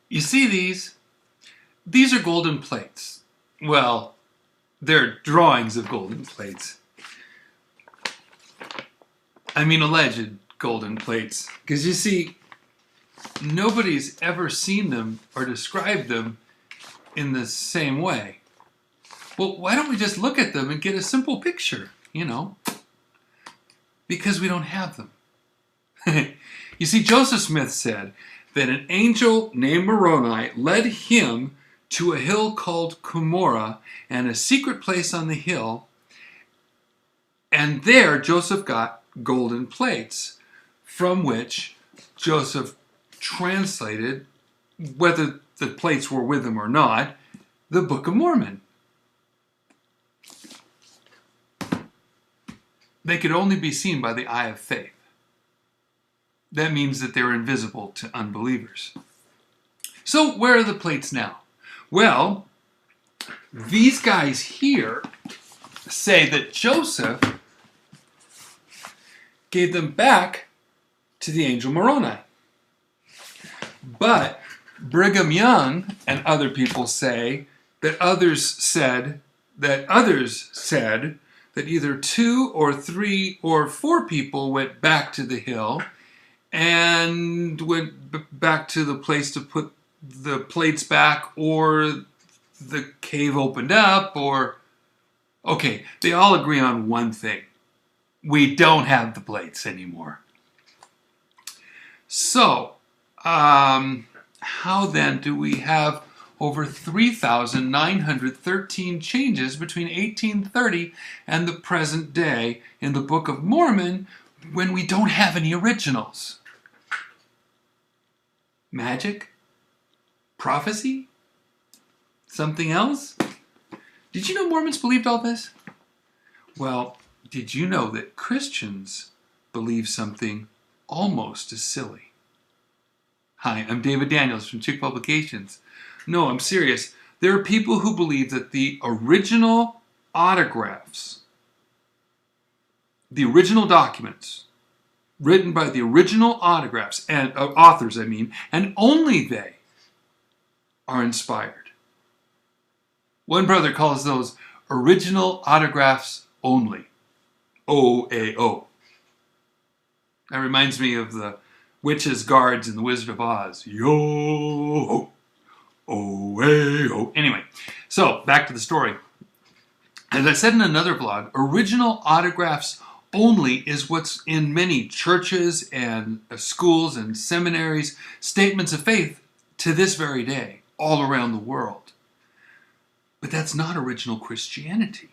You see these? These are golden plates. Well, they're drawings of golden plates. I mean alleged golden plates. Because you see, nobody's ever seen them or described them in the same way. Well, why don't we just look at them and get a simple picture, Because we don't have them. You see, Joseph Smith said that an angel named Moroni led him to a hill called Cumorah and a secret place on the hill, and there Joseph got golden plates, from which Joseph translated, whether the plates were with him or not, the Book of Mormon. They could only be seen by the eye of faith. That means that they're invisible to unbelievers. So where are the plates now? Well, these guys here say that Joseph gave them back to the angel Moroni. But Brigham Young and other people say that others said that either 2 or 3 or 4 people went back to the hill and went back to the place to put the plates back, or the cave opened up, or... Okay, they all agree on one thing. We don't have the plates anymore. So, how then do we have over 3,913 changes between 1830 and the present day in the Book of Mormon when we don't have any originals? Magic? Prophecy? Something else? Did you know Mormons believed all this? Well, did you know that Christians believe something almost as silly? Hi, I'm David Daniels from Chick Publications. No, I'm serious. There are people who believe that the original autographs, the original documents, written by the original autographs and authors, and only they are inspired. One brother calls those original autographs only. OAO. That reminds me of the witches' guards in The Wizard of Oz. Yo! OAO. Anyway, so back to the story. As I said in another blog, original autographs only is what's in many churches and schools and seminaries, statements of faith to this very day, all around the world. But that's not original Christianity.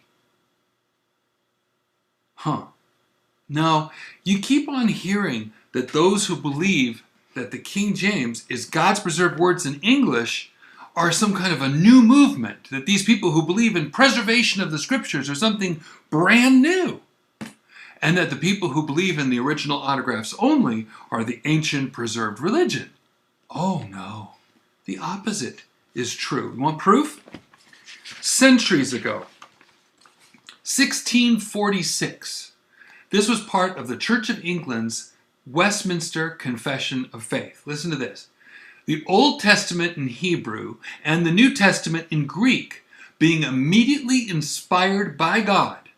No, you keep on hearing that those who believe that the King James is God's preserved words in English are some kind of a new movement, that these people who believe in preservation of the scriptures are something brand new, and that the people who believe in the original autographs only are the ancient preserved religion. Oh no, the opposite is true. You want proof? Centuries ago, 1646, this was part of the Church of England's Westminster Confession of Faith. Listen to this. The Old Testament in Hebrew and the New Testament in Greek, being immediately inspired by God,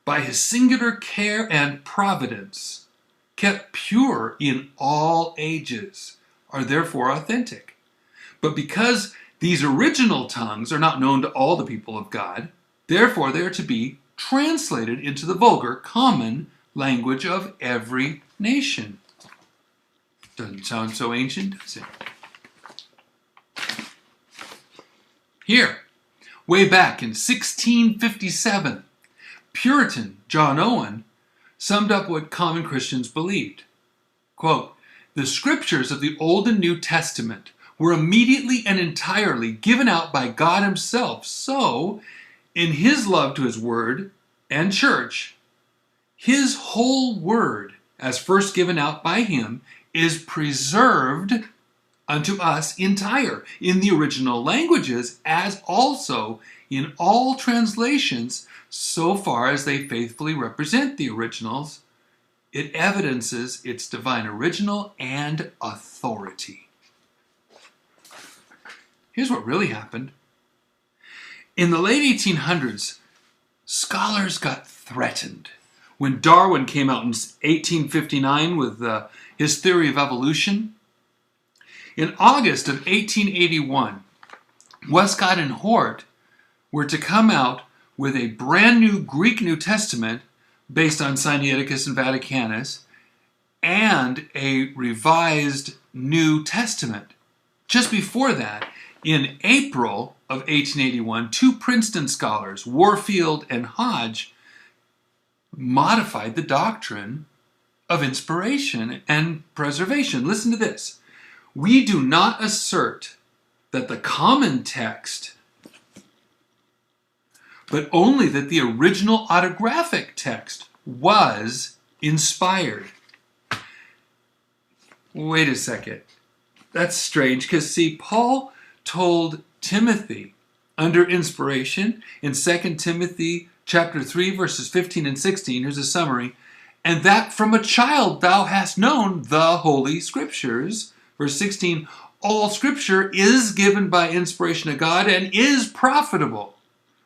by his singular care and providence, kept pure in all ages, are therefore authentic. But because these original tongues are not known to all the people of God, therefore they are to be translated into the vulgar, common language of every nation. Doesn't sound so ancient, does it? Here, way back in 1657, Puritan John Owen summed up what common Christians believed. Quote, "The scriptures of the Old and New Testament were immediately and entirely given out by God himself. So, in his love to his word and church, his whole word, as first given out by him, is preserved unto us entire in the original languages, as also in all translations, so far as they faithfully represent the originals. It evidences its divine original and authority." Here's what really happened. In the late 1800s, scholars got threatened. When Darwin came out in 1859 with his theory of evolution, in August of 1881, Westcott and Hort were to come out with a brand new Greek New Testament based on Sinaiticus and Vaticanus and a revised New Testament. Just before that, in April of 1881, two Princeton scholars, Warfield and Hodge, modified the doctrine of inspiration and preservation. Listen to this. We do not assert that the common text, but only that the original autographic text was inspired. Wait a second. That's strange, because see, Paul told Timothy under inspiration in 2 Timothy chapter 3, verses 15 and 16, here's a summary, and that from a child thou hast known the Holy Scriptures. Verse 16, all Scripture is given by inspiration of God and is profitable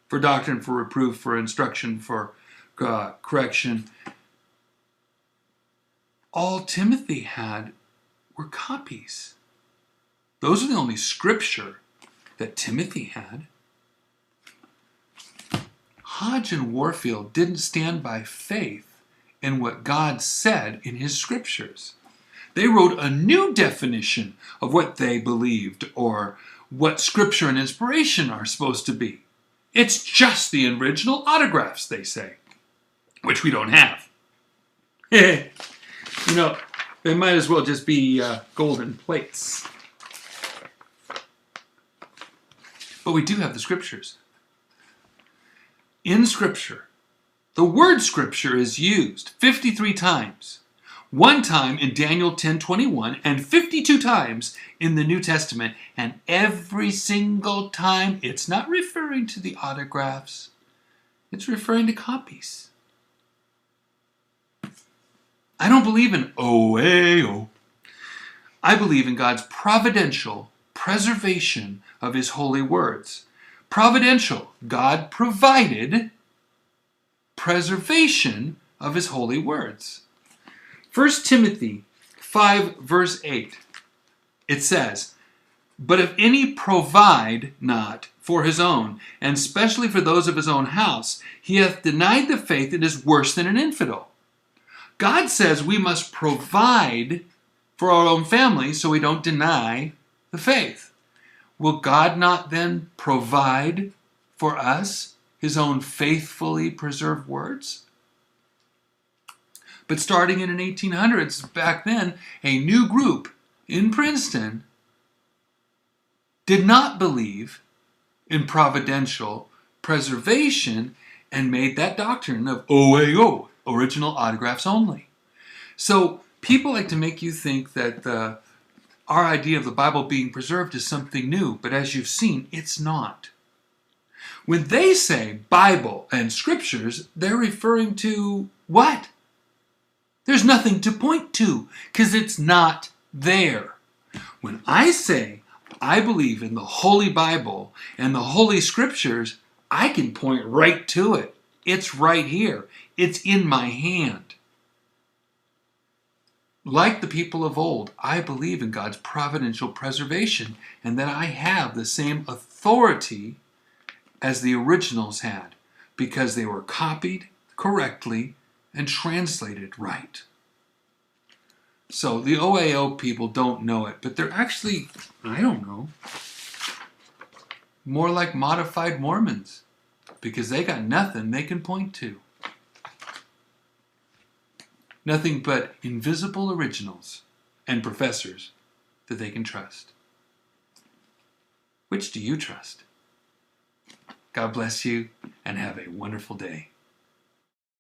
for doctrine, for reproof, for instruction, for correction. All Timothy had were copies. Those are the only Scripture that Timothy had. Hodge and Warfield didn't stand by faith in what God said in his Scriptures. They wrote a new definition of what they believed or what Scripture and inspiration are supposed to be. It's just the original autographs, they say, which we don't have. You know, they might as well just be golden plates. But we do have the Scriptures. In Scripture, the word Scripture is used 53 times. One time in Daniel 10:21 and 52 times in the New Testament. And every single time, it's not referring to the autographs. It's referring to copies. I don't believe in OAO. I believe in God's providential preservation of His holy words. Providential, God provided preservation of His holy words. 1 Timothy 5, verse 8, it says, but if any provide not for his own, and especially for those of his own house, he hath denied the faith and is worse than an infidel. God says we must provide for our own family so we don't deny the faith. Will God not then provide for us His own faithfully preserved words? But starting in the 1800s, back then, a new group in Princeton did not believe in providential preservation and made that doctrine of OAO, original autographs only. So people like to make you think that our idea of the Bible being preserved is something new, but as you've seen, it's not. When they say Bible and Scriptures, they're referring to what? There's nothing to point to because it's not there. When I say I believe in the Holy Bible and the Holy Scriptures, I can point right to it. It's right here. It's in my hand. Like the people of old, I believe in God's providential preservation and that I have the same authority as the originals had because they were copied correctly and translated right. So the OAO people don't know it, but they're actually, I don't know, more like modified Mormons because they got nothing they can point to. Nothing but invisible originals and professors that they can trust. Which do you trust? God bless you and have a wonderful day.